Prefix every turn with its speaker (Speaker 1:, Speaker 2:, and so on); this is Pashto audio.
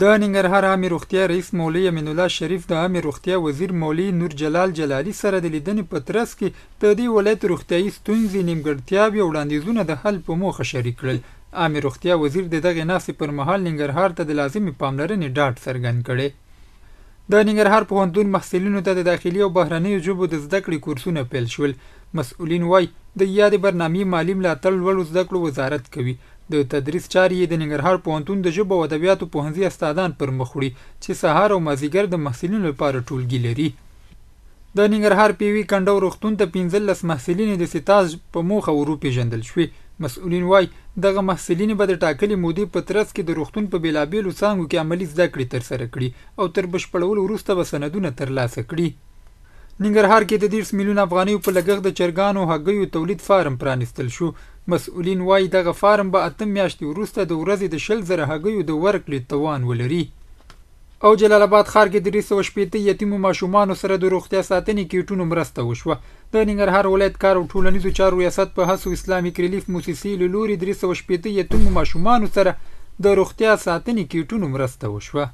Speaker 1: د ننګرهار عامې روغتیا رئیس مولوي امین الله شریف د عامې روغتیا وزیر مولوي نور جلال جلالي سره د لیدنې په ترڅ کې د دې ولایت روغتیایي ستونزې، نیمګړتیاوې او وړاندیزونه د حل په موخه شریک کړل. عامې روغتیا وزیر د دغې ناستې پر مهال ننګرهار ته د لازمې پاملرنې ډاډ څرګند کړی. د ننګرهار پوهنتون محصلینو ته د داخلي او بهرنیو ژبو د زده کړې کورسونه پیل شول. مسؤلین وایي د یادې برنامې مالي ملاتړ لوړو زده کړو وزارت کوي. د تدریس چارې د ننګرهار پوهنتون د ژبو او ادبیاتو پوهنځي استادان پر مخ وړي چې سهار او مازدیګر د محصلینو لپاره ټولګي لري. د ننګرهار پیوي کنډو روغتون ته 15 محصلین د سټاژ په موخه وروپېژندل شوي. مسؤلین وایي دغه محصلین به د ټاکلې مودې په ترڅ کې د روغتون په بېلابېلو څانګو کې عملي زده کړې ترسره کړي او تر بشپړولو وروسته به سندونه ترلاسه کړي. ننګرهار کې د 10 میلیون افغانیو په لګښت د چرګانو هګیو تولید فارم پرانیستل شو. مسؤلین وایي دغه فارم به 8 میاشتې وروسته د ورځې د 20,000 هګیو د ورکړې توان ولري. او جلال آباد ښار کې د 380 یتیمو ماشومانو سره د روغتیا ساتنې کیټونو مرسته وشوه. د ننګرهار ولایت کار او ټولنیزو چارو ریاست په هڅو اسلامیک ریلیف موسسې له لوري 380 یتیمو ماشومانو سره د روغتیا ساتنې کیټونو مرسته وشوه.